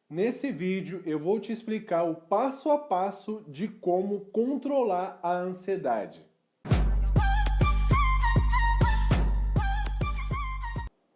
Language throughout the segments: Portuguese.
Nesse vídeo eu vou te explicar o passo a passo de como controlar a ansiedade.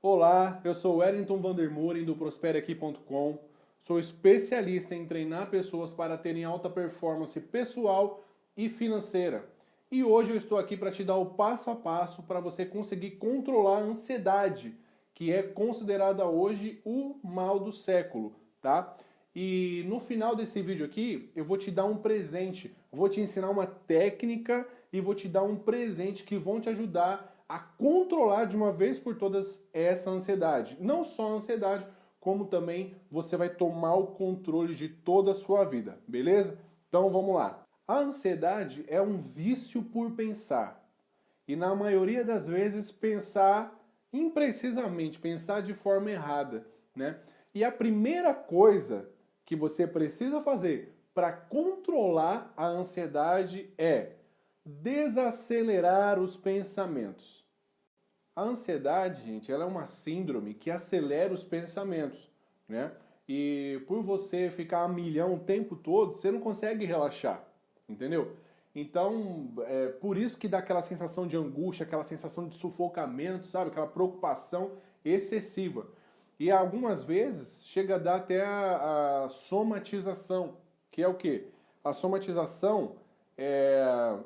Olá, eu sou Wellington Vandermoeren do ProsperaAqui.com. Sou especialista em treinar pessoas para terem alta performance pessoal e financeira. E hoje eu estou aqui para te dar o passo a passo para você conseguir controlar a ansiedade, que é considerada hoje o mal do século, tá? E no final desse vídeo aqui, eu vou te dar um presente, vou te ensinar uma técnica e vou te dar um presente que vão te ajudar a controlar de uma vez por todas essa ansiedade. Não só a ansiedade, como também você vai tomar o controle de toda a sua vida, beleza? Então vamos lá. A ansiedade é um vício por pensar. E na maioria das vezes pensar imprecisamente, pensar de forma errada, né? E a primeira coisa que você precisa fazer para controlar a ansiedade é desacelerar os pensamentos. A ansiedade, gente, ela é uma síndrome que acelera os pensamentos, né? E por você ficar a milhão o tempo todo, você não consegue relaxar, entendeu? Então, é por isso que dá aquela sensação de angústia, aquela sensação de sufocamento, sabe? Aquela preocupação excessiva. E algumas vezes chega a dar até a somatização, que é o quê? A somatização é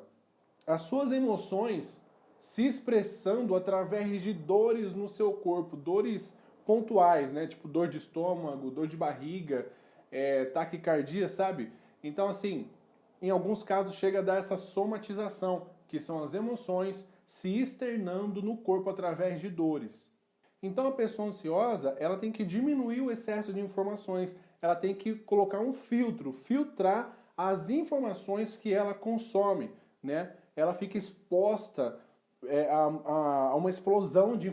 as suas emoções se expressando através de dores no seu corpo, dores pontuais, né? Tipo dor de estômago, dor de barriga, taquicardia, sabe? Então, assim, em alguns casos chega a dar essa somatização, que são as emoções se externando no corpo através de dores. Então a pessoa ansiosa, ela tem que diminuir o excesso de informações, ela tem que colocar um filtro, filtrar as informações que ela consome, né? Ela fica exposta a uma explosão de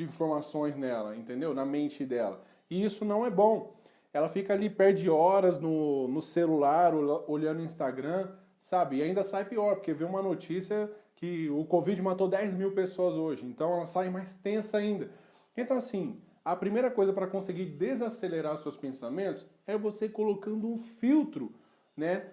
informações nela, entendeu? Na mente dela. E isso não é bom. Ela fica ali, perde horas no celular, olhando o Instagram, sabe? E ainda sai pior, porque vê uma notícia que o Covid matou 10 mil pessoas hoje. Então ela sai mais tensa ainda. Então assim, a primeira coisa para conseguir desacelerar os seus pensamentos é você colocando um filtro, né,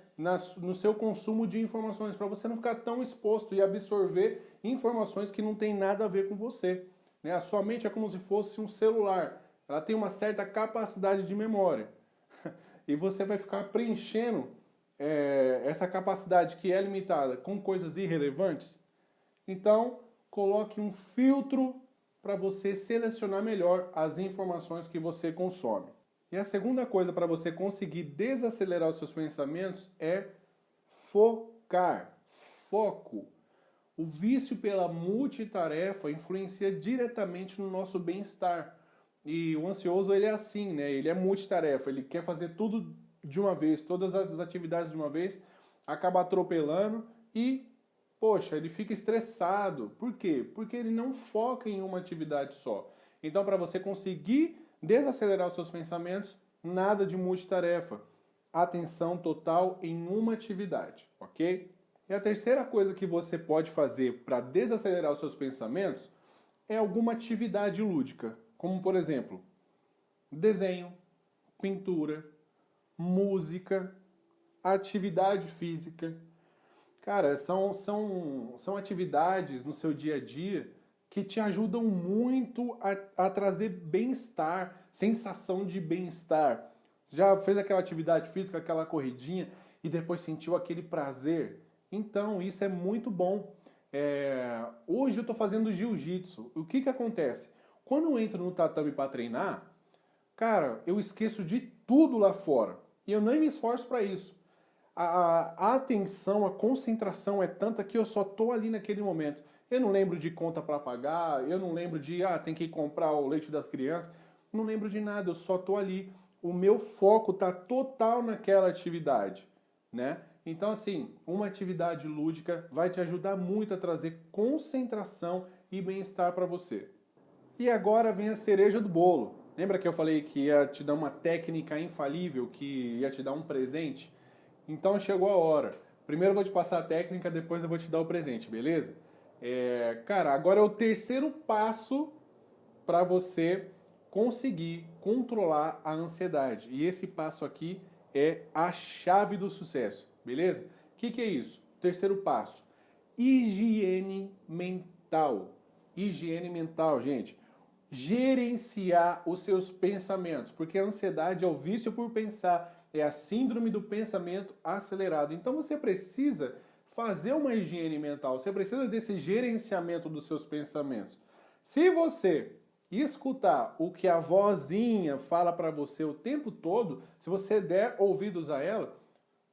no seu consumo de informações, para você não ficar tão exposto e absorver informações que não tem nada a ver com você, né? A sua mente é como se fosse um celular, ela tem uma certa capacidade de memória, e você vai ficar preenchendo essa capacidade que é limitada com coisas irrelevantes. Então, coloque um filtro para você selecionar melhor as informações que você consome. E a segunda coisa para você conseguir desacelerar os seus pensamentos é focar. Foco. O vício pela multitarefa influencia diretamente no nosso bem-estar. E o ansioso, ele é assim, né? Ele é multitarefa, ele quer fazer tudo de uma vez, todas as atividades de uma vez, acaba atropelando e, poxa, ele fica estressado. Por quê? Porque ele não foca em uma atividade só. Então, para você conseguir desacelerar os seus pensamentos, nada de multitarefa. Atenção total em uma atividade, ok? E a terceira coisa que você pode fazer para desacelerar os seus pensamentos é alguma atividade lúdica, como por exemplo, desenho, pintura, música, atividade física. Cara, são atividades no seu dia a dia que te ajudam muito a trazer bem-estar, sensação de bem-estar. Você já fez aquela atividade física, aquela corridinha, e depois sentiu aquele prazer? Então, isso é muito bom. Hoje eu estou fazendo jiu-jitsu. O que acontece? Quando eu entro no tatame para treinar, cara, eu esqueço de tudo lá fora. E eu nem me esforço para isso. A atenção, a concentração é tanta que eu só estou ali naquele momento. Eu não lembro de conta para pagar, eu não lembro de, tem que comprar o leite das crianças. Não lembro de nada, eu só estou ali. O meu foco está total naquela atividade, né? Então, assim, uma atividade lúdica vai te ajudar muito a trazer concentração e bem-estar para você. E agora vem a cereja do bolo. Lembra que eu falei que ia te dar uma técnica infalível, que ia te dar um presente? Então chegou a hora. Primeiro eu vou te passar a técnica, depois eu vou te dar o presente, beleza? Cara, agora é o terceiro passo para você conseguir controlar a ansiedade. E esse passo aqui é a chave do sucesso, beleza? O que é isso? Terceiro passo, higiene mental. Higiene mental, gente. Gerenciar os seus pensamentos, porque a ansiedade é o vício por pensar, é a síndrome do pensamento acelerado. Então você precisa fazer uma higiene mental, você precisa desse gerenciamento dos seus pensamentos. Se você escutar o que a vozinha fala para você o tempo todo, se você der ouvidos a ela,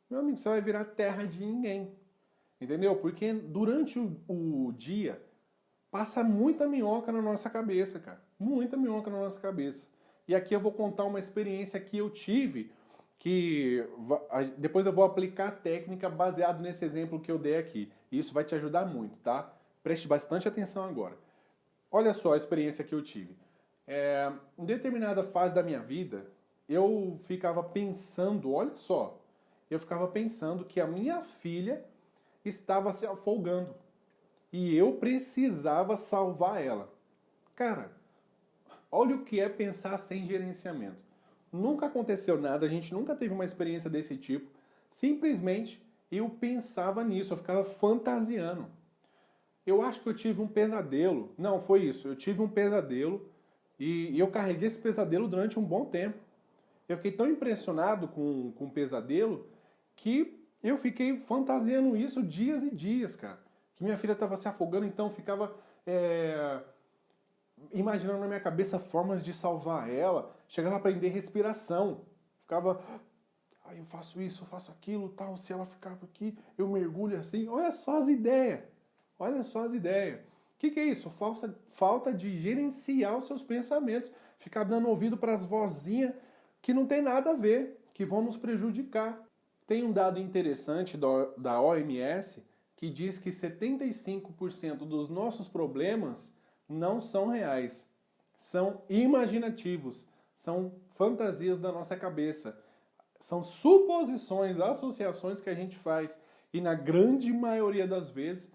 meu amigo, você vai virar terra de ninguém. Entendeu? Porque durante o dia passa muita minhoca na nossa cabeça, cara. Muita minhoca na nossa cabeça. E aqui eu vou contar uma experiência que eu tive, que depois eu vou aplicar a técnica baseado nesse exemplo que eu dei aqui. E isso vai te ajudar muito, tá? Preste bastante atenção agora. Olha só a experiência que eu tive. Em determinada fase da minha vida, eu ficava pensando, olha só, eu ficava pensando que a minha filha estava se afogando. E eu precisava salvar ela. Cara, olha o que é pensar sem gerenciamento. Nunca aconteceu nada, a gente nunca teve uma experiência desse tipo. Simplesmente eu pensava nisso, eu ficava fantasiando. Eu acho que eu tive um pesadelo. Não, foi isso. Eu tive um pesadelo e eu carreguei esse pesadelo durante um bom tempo. Eu fiquei tão impressionado com o pesadelo que eu fiquei fantasiando isso dias e dias, cara. Que minha filha estava se afogando, então eu ficava imaginando na minha cabeça formas de salvar ela. Chegava a aprender respiração. Ficava, eu faço isso, eu faço aquilo, tal. Se ela ficar aqui, eu mergulho assim. Olha só as ideias. Olha só as ideias. O que é isso? Falta de gerenciar os seus pensamentos. Ficar dando ouvido para as vozinhas que não tem nada a ver, que vão nos prejudicar. Tem um dado interessante da OMS que diz que 75% dos nossos problemas não são reais. São imaginativos. São fantasias da nossa cabeça. São suposições, associações que a gente faz. E na grande maioria das vezes,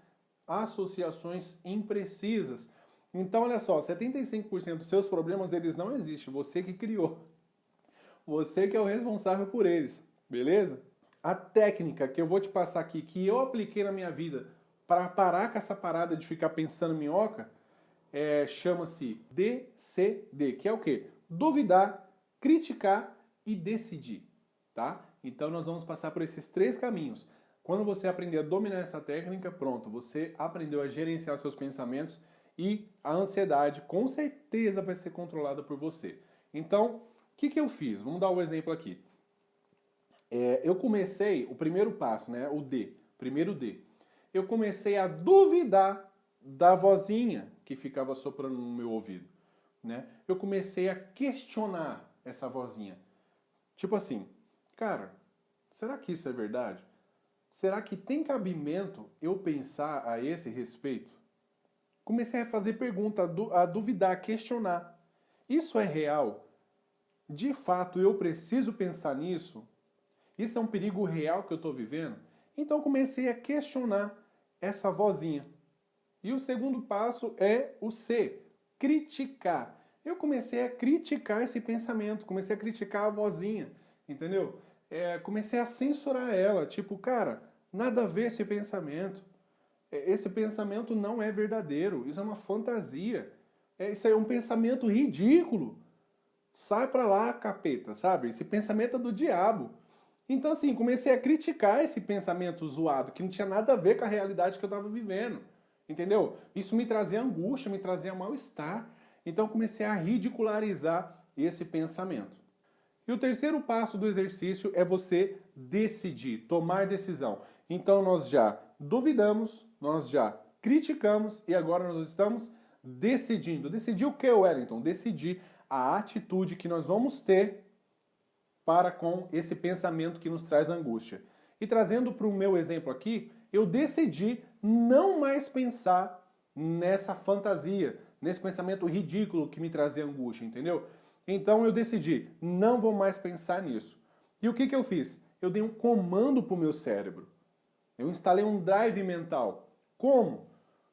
associações imprecisas. Então, olha só, 75% dos seus problemas, eles não existem. Você que criou. Você que é o responsável por eles. Beleza? A técnica que eu vou te passar aqui, que eu apliquei na minha vida para parar com essa parada de ficar pensando em minhoca, chama-se DCD, que é o quê? Duvidar, criticar e decidir. Tá? Então, nós vamos passar por esses 3 caminhos. Quando você aprender a dominar essa técnica, pronto, você aprendeu a gerenciar seus pensamentos e a ansiedade com certeza vai ser controlada por você. Então, o que eu fiz? Vamos dar um exemplo aqui. Eu comecei, o primeiro passo, né, o D, primeiro D. Eu comecei a duvidar da vozinha que ficava soprando no meu ouvido. Né? Eu comecei a questionar essa vozinha. Tipo assim, cara, será que isso é verdade? Será que tem cabimento eu pensar a esse respeito? Comecei a fazer pergunta, a duvidar, a questionar. Isso é real? De fato, eu preciso pensar nisso? Isso é um perigo real que eu estou vivendo? Então comecei a questionar essa vozinha. E o segundo passo é o C, criticar. Eu comecei a criticar esse pensamento, comecei a criticar a vozinha, entendeu? Comecei a censurar ela, tipo, cara, nada a ver esse pensamento. Esse pensamento não é verdadeiro, isso é uma fantasia. Isso é um pensamento ridículo. Sai pra lá, capeta, sabe? Esse pensamento é do diabo. Então, assim, comecei a criticar esse pensamento zoado, que não tinha nada a ver com a realidade que eu estava vivendo. Entendeu? Isso me trazia angústia, me trazia mal-estar. Então, comecei a ridicularizar esse pensamento. E o terceiro passo do exercício é você decidir, tomar decisão. Então, nós já duvidamos, nós já criticamos e agora nós estamos decidindo. Decidir o que, Wellington? Decidir a atitude que nós vamos ter para com esse pensamento que nos traz angústia. E trazendo para o meu exemplo aqui, eu decidi não mais pensar nessa fantasia, nesse pensamento ridículo que me trazia angústia, entendeu? Então eu decidi, não vou mais pensar nisso. E o que eu fiz? Eu dei um comando para o meu cérebro. Eu instalei um drive mental. Como?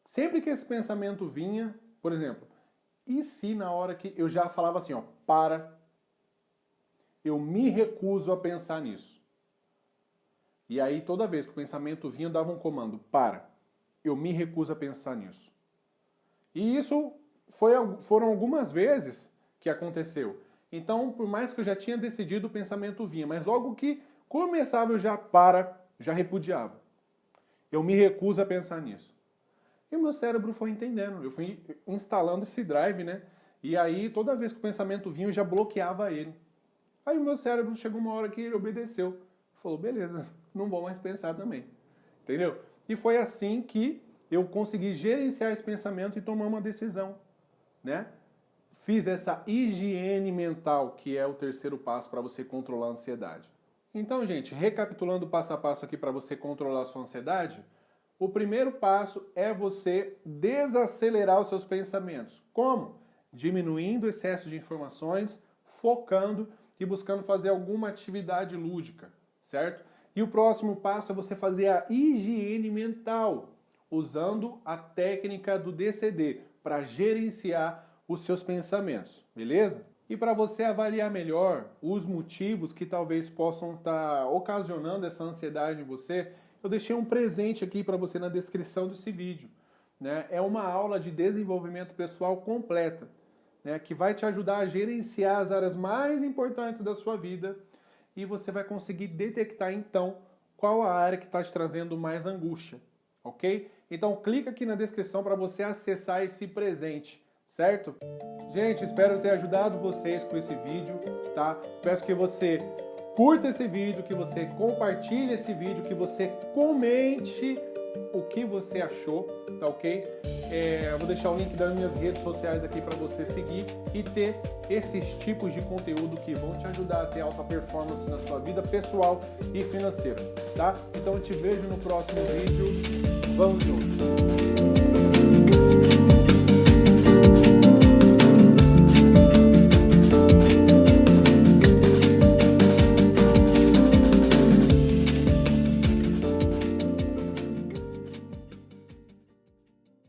Sempre que esse pensamento vinha, por exemplo, e se na hora que eu já falava assim, ó, para, Eu me recuso a pensar nisso. E aí, toda vez que o pensamento vinha, eu dava um comando. Para. Eu me recuso a pensar nisso. E isso foram algumas vezes que aconteceu. Então, por mais que eu já tinha decidido, o pensamento vinha. Mas logo que começava, eu já repudiava. Eu me recuso a pensar nisso. E o meu cérebro foi entendendo. Eu fui instalando esse drive, né? E aí, toda vez que o pensamento vinha, eu já bloqueava ele. Aí o meu cérebro chegou uma hora que ele obedeceu. Falou, beleza, não vou mais pensar também. Entendeu? E foi assim que eu consegui gerenciar esse pensamento e tomar uma decisão, né? Fiz essa higiene mental, que é o terceiro passo para você controlar a ansiedade. Então, gente, recapitulando passo a passo aqui para você controlar a sua ansiedade, o primeiro passo é você desacelerar os seus pensamentos. Como? Diminuindo o excesso de informações, focando e buscando fazer alguma atividade lúdica, certo? E o próximo passo é você fazer a higiene mental, usando a técnica do DCD para gerenciar os seus pensamentos, beleza? E para você avaliar melhor os motivos que talvez possam estar ocasionando essa ansiedade em você, eu deixei um presente aqui para você na descrição desse vídeo, né? É uma aula de desenvolvimento pessoal completa, né? Que vai te ajudar a gerenciar as áreas mais importantes da sua vida e você vai conseguir detectar então qual a área que está te trazendo mais angústia, ok? Então clica aqui na descrição para você acessar esse presente, certo? Gente, espero ter ajudado vocês com esse vídeo, tá? Peço que você curta esse vídeo, que você compartilhe esse vídeo, que você comente o que você achou, tá ok? Eu vou deixar o link das minhas redes sociais aqui para você seguir e ter esses tipos de conteúdo que vão te ajudar a ter alta performance na sua vida pessoal e financeira, tá? Então eu te vejo no próximo vídeo. Vamos juntos!